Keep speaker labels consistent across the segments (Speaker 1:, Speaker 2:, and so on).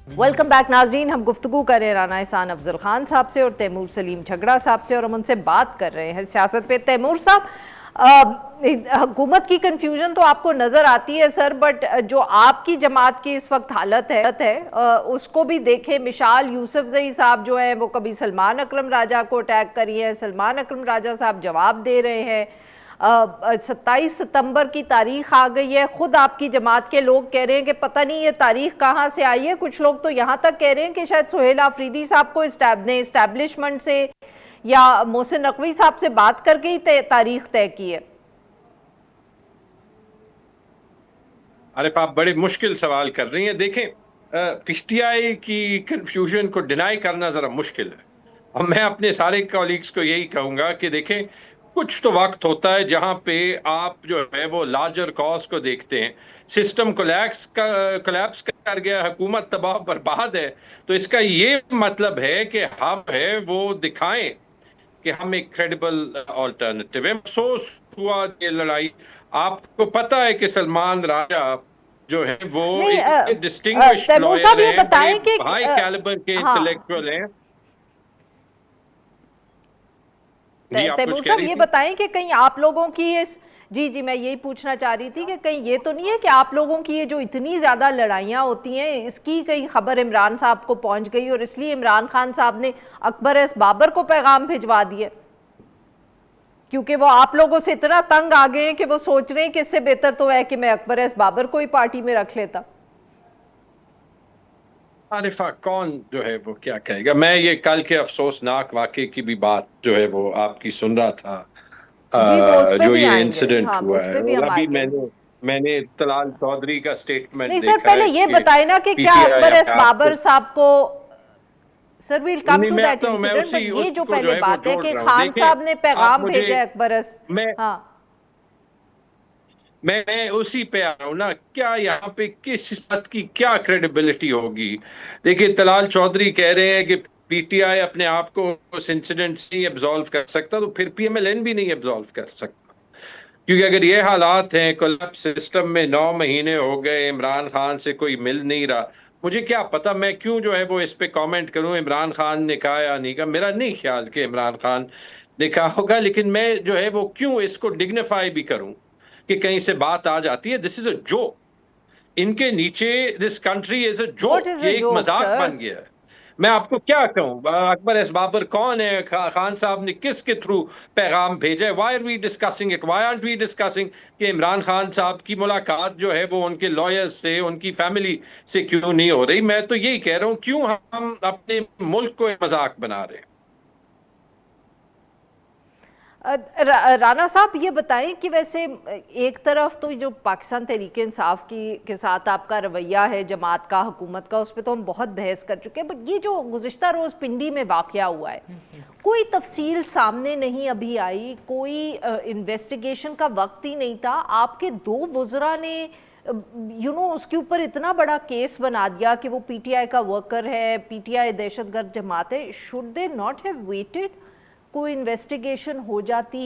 Speaker 1: Welcome back नाजरीन। हम गुफ्तगू कर रहे हैं राना एहसान अफजल खान साहब से और तैमूर सलीम झगड़ा साहब से, और हम उनसे बात कर रहे हैं सियासत पे। तैमूर साहब, हुकूमत की कंफ्यूजन तो आपको नज़र आती है सर, बट जो आपकी जमात की इस वक्त हालत है उसको भी देखें। मिसाल यूसुफजई साहब जो है वो कभी सलमान अकरम राजा को अटैक करी है, सलमान अकरम राजा साहब जवाब दे रहे हैं। 27 सितंबर की तारीख आ गई है, खुद आपकी जमात के लोग कह रहे हैं कि पता नहीं ये तारीख कहाँ से आई है। कुछ लोग तो यहाँ तक कह रहे हैं कि शायद सुहेल आफरीदी साहब को इस्टेब्लिशमेंट से या मोहसिन नकवी साहब से बात करके ही तारीख तय की है।
Speaker 2: अरे आप बड़े मुश्किल सवाल कर रही हैं। देखें, पीटीआई की कंफ्यूजन को डिनाई करना जरा मुश्किल है, और मैं अपने सारे कॉलीग्स को यही कहूंगा कि देखें, कुछ तो वक्त होता है जहां पे आप जो है वो लार्जर कॉज को देखते हैं। सिस्टम कोलैप्स कर गया, हुकूमत तबाह बर्बाद है, तो इसका ये मतलब है कि हम है वो दिखाएं कि हम एक क्रेडिबल ऑल्टरनेटिव है। अफसोस हुआ ये लड़ाई, आपको पता है कि सलमान राजा जो है वो एक डिस्टिंग्विश्ड लॉयर हैं, बड़े हाई कैलिबर के इंटेलेक्चुअल हैं।
Speaker 1: तैमूर साहब ये बताएं कि कहीं आप लोगों की इस जी मैं यही पूछना चाह रही थी कि कहीं ये तो नहीं है कि आप लोगों की ये जो इतनी ज्यादा लड़ाइयां होती हैं इसकी कहीं खबर इमरान साहब को पहुंच गई और इसलिए इमरान खान साहब ने अकबर एस बाबर को पैगाम भिजवा दिए, क्योंकि वो आप लोगों से इतना तंग आ गए हैं कि वो सोच रहे हैं कि इससे बेहतर तो है कि मैं अकबर एस बाबर को ही पार्टी में रख लेता।
Speaker 2: आरिफा, कौन जो है वो क्या कहेगा। मैं ये कल के अफसोसनाक वाकये की भी बात जो है वो आपकी सुन रहा था,
Speaker 1: जी वो उस पे
Speaker 2: जो
Speaker 1: भी
Speaker 2: ये
Speaker 1: आएंगे,
Speaker 2: इंसिडेंट
Speaker 1: हाँ
Speaker 2: हुआ
Speaker 1: उस
Speaker 2: है।
Speaker 1: पे भी
Speaker 2: और
Speaker 1: हम
Speaker 2: अभी
Speaker 1: आएंगे।
Speaker 2: मैंने तलाल चौधरी का स्टेटमेंट
Speaker 1: नहीं सर,
Speaker 2: देखा
Speaker 1: पहले
Speaker 2: है
Speaker 1: ये
Speaker 2: कि
Speaker 1: बताए ना कि क्या
Speaker 2: पीटीआई
Speaker 1: अकबर एस
Speaker 2: अपने आप
Speaker 1: बाबर
Speaker 2: को,
Speaker 1: साहब को, सर विल कम
Speaker 2: नहीं
Speaker 1: टू
Speaker 2: मैं
Speaker 1: दैट
Speaker 2: आता हूं, मैं
Speaker 1: इंसिडेंट,
Speaker 2: उसी
Speaker 1: बट ये जो
Speaker 2: उसको जो
Speaker 1: पहले
Speaker 2: है वो
Speaker 1: बात है
Speaker 2: जोड़
Speaker 1: कि
Speaker 2: रहा हूं।
Speaker 1: खान
Speaker 2: देखें,
Speaker 1: साहब ने
Speaker 2: आप
Speaker 1: पैगाम
Speaker 2: मुझे,
Speaker 1: भेजा है अकबर एस,
Speaker 2: मैं
Speaker 1: हाँ
Speaker 2: मैं उसी पे आ रहा हूं ना। क्या यहाँ पे किस बात की क्या क्रेडिबिलिटी होगी। देखिए, तलाल चौधरी कह रहे हैं कि पीटीआई अपने आप को उस इंसिडेंट से नहीं एब्जॉल्व कर सकता, तो फिर पीएमएलएन भी नहीं एब्जॉल्व कर सकता। क्योंकि अगर ये हालात हैं, कोलैप्स सिस्टम में 9 महीने हो गए, इमरान खान से कोई मिल नहीं रहा, मुझे क्या पता मैं क्यों जो है वो इस पे कमेंट करूं इमरान खान ने कहा या नहीं कहा। मेरा नहीं ख्याल कि इमरान खान ने कहा होगा, लेकिन मैं जो है वो क्यों इसको डिग्निफाई भी करूं कि कहीं से बात आ जाती है। दिस इज अ जोक, इनके नीचे this country is a
Speaker 1: what
Speaker 2: joke,
Speaker 1: is a
Speaker 2: ये एक
Speaker 1: जोक
Speaker 2: मजाक
Speaker 1: सर।
Speaker 2: बन गया है। मैं आपको क्या कहूं, अकबर एस बाबर कौन है, खान साहब ने किसके थ्रू पैगाम भेजा है, why are we discussing it, why are we discussing कि इमरान खान साहब की मुलाकात जो है वो उनके लॉयर्स से, उनकी फैमिली से क्यों नहीं हो रही। मैं तो यही कह रहा हूं, क्यों हम अपने मुल्क को मजाक बना रहे हैं।
Speaker 1: राना साहब ये बताएं कि वैसे एक तरफ तो जो पाकिस्तान तहरीक इंसाफ की के साथ आपका रवैया है जमात का, हुकूमत का, उस पर तो हम बहुत बहस कर चुके हैं, बट ये जो गुज़िश्ता रोज़ पिंडी में वाक़या हुआ है, कोई तफसील सामने नहीं अभी आई, कोई इन्वेस्टिगेशन का वक्त ही नहीं था। आपके दो वज़रा ने उसके ऊपर इतना बड़ा केस बना दिया कि वो पीटीआई का वर्कर है, पीटीआई दहशतगर्द जमात है। Should they not have waited, कोई इन्वेस्टिगेशन हो जाती।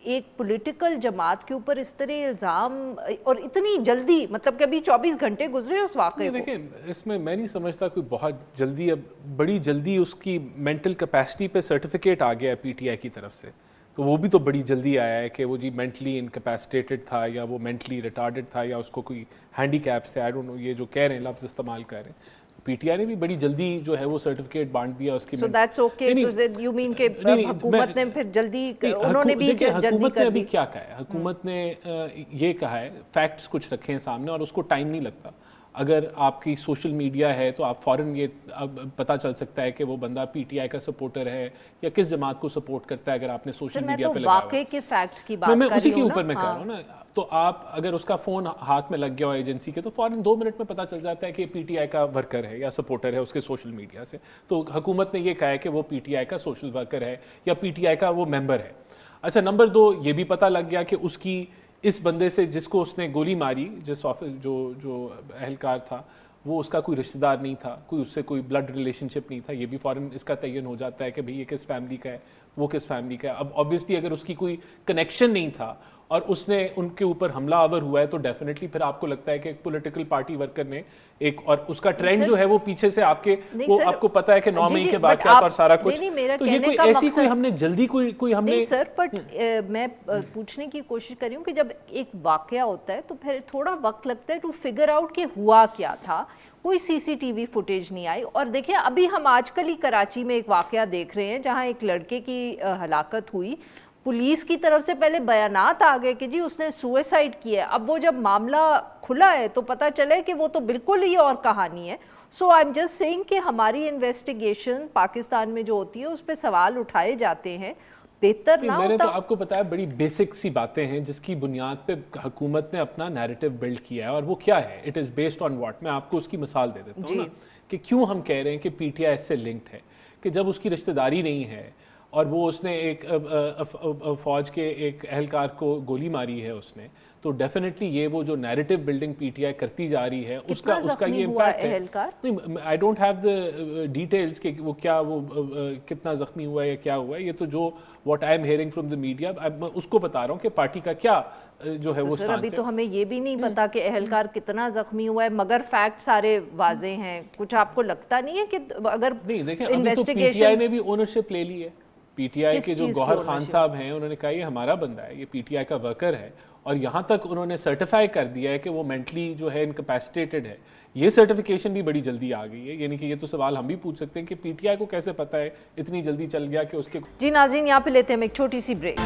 Speaker 1: एक पॉलिटिकल जमात के ऊपर इस तरह इल्ज़ाम और इतनी जल्दी, मतलब कि अभी 24 घंटे गुजरे उस वाक़े को।
Speaker 3: देखिए, इसमें मैं नहीं समझता कोई बहुत जल्दी, अब बड़ी जल्दी उसकी मेंटल कैपेसिटी पे सर्टिफिकेट आ गया है पीटीआई की तरफ से, तो वो भी तो बड़ी जल्दी आया है कि वो जी मेंटली इनकैपेसिटेटेड था या वो मेंटली रिटार्डेड था या उसको कोई हैंडीकैप से, आई डोंट नो, ये जो कह रहे हैं लफ्ज़ इस्तेमाल कर रहे हैं। पीटीआई ने भी बड़ी जल्दी जो है वो सर्टिफिकेट बांट दिया उसकी।
Speaker 1: So that's okay, you mean कि हुकूमत ने फिर जल्दी, उन्होंने भी जल्दी
Speaker 3: हुकूमत ने अभी
Speaker 1: कर दी।
Speaker 3: क्या कहा है, हुकूमत ने ये कहा है, फैक्ट्स कुछ रखे हैं सामने और उसको टाइम नहीं लगता। अगर आपकी सोशल मीडिया है तो आप फ़ौरन ये पता चल सकता है कि वो बंदा पीटीआई का सपोर्टर है या किस जमात को सपोर्ट करता है, अगर आपने सोशल मीडिया पे लगाया।
Speaker 1: वाकई के फैक्ट्स की बात
Speaker 3: मैं उसी के ऊपर
Speaker 1: मैं
Speaker 3: कह रहा हूँ ना। तो आप अगर उसका फ़ोन हाथ में लग गया हो एजेंसी के, तो फ़ौरन 2 मिनट में पता चल जाता है कि पीटीआई का वर्कर है या सपोर्टर है उसके सोशल मीडिया से। तो हुकूमत ने ये कहा है कि वो पीटीआई का सोशल वर्कर है या पीटीआई का वो मेंबर है। अच्छा, नंबर 2, ये भी पता लग गया कि उसकी इस बंदे से जिसको उसने गोली मारी, जिस ऑफिस जो अहलकार था, वो उसका कोई रिश्तेदार नहीं था, कोई उससे कोई ब्लड रिलेशनशिप नहीं था। ये भी फ़ौरन इसका तयन हो जाता है कि भाई ये किस फैमिली का है। वो किस फैमिली का है। अब ऑब्वियसली अगर उसकी कोई कनेक्शन नहीं था और उसने उनके ऊपर हमलावर हुआ है तो डेफिनेटली फिर आपको लगता है कि एक पॉलिटिकल पार्टी वर्कर ने एक, और उसका ट्रेंड जो है वो पीछे से आपके वो आपको पता है कि 9 मई के बाद क्या और सारा कुछ, तो ये कोई ऐसी कोई हमने जल्दी कोई हमने
Speaker 1: नहीं सर, बट मैं पूछने की कोशिश कर रही हूँ कि जब एक वाकया होता है तो फिर थोड़ा वक्त लगता है टू फिगर आउट कि हुआ क्या था। कोई सीसीटीवी फुटेज नहीं आई। और देखिए अभी हम आजकल ही कराची में एक वाकया देख रहे हैं जहां एक लड़के की हलाकत हुई। पुलिस की तरफ से पहले बयानात आ गए कि जी उसने सुसाइड किया है। अब वो जब मामला खुला है तो पता चले कि वो तो बिल्कुल ही और कहानी है। सो आई एम जस्ट सेइंग कि हमारी इन्वेस्टिगेशन पाकिस्तान में जो होती है उस पर सवाल उठाए जाते हैं, बेहतर ना
Speaker 3: मैंने
Speaker 1: होता।
Speaker 3: तो आपको बताया बड़ी बेसिक सी बातें हैं जिसकी बुनियाद पे हुकूमत ने अपना नैरेटिव बिल्ड किया है, और वो क्या है, it is based on what. मैं आपको उसकी मिसाल दे देता हूँ ना कि क्यों हम कह रहे हैं कि पीटीआई इससे लिंक्ड है। कि जब उसकी रिश्तेदारी नहीं है और वो उसने एक फौज के एक अहलकार को गोली मारी है उसने, तो डेफिनेटली ये वो जो नैरेटिव बिल्डिंग पीटीआई करती जा रही है उसका ये इम्पैक्ट है। I don't have the details कि वो क्या वो कितना जख्मी हुआ है या क्या हुआ है। ये तो जो what I am hearing from the media, उसको बता रहा हूँ कि पार्टी का क्या जो है वो
Speaker 1: सर अभी तो हमें ये भी नहीं पता कि अहलकार कितना जख्मी हुआ है, मगर फैक्ट सारे वाजे हैं। कुछ आपको लगता नहीं है कि अगर
Speaker 3: नहीं देखें अभी तो पीटीआई ने भी ओनरशिप ले ली है। पीटीआई के जो गौहर खान साहब हैं उन्होंने कहा ये हमारा बंदा है, ये पीटीआई का वर्कर है, और यहाँ तक उन्होंने सर्टिफाई कर दिया है कि वो मेंटली जो है इनकैपेसिटेटेड है। ये सर्टिफिकेशन भी बड़ी जल्दी आ गई है। यानी कि ये तो सवाल हम भी पूछ सकते हैं कि पीटीआई को कैसे पता है इतनी जल्दी चल गया कि उसके।
Speaker 1: जी नाज़रीन, यहाँ पे लेते हैं हम एक छोटी सी ब्रेक।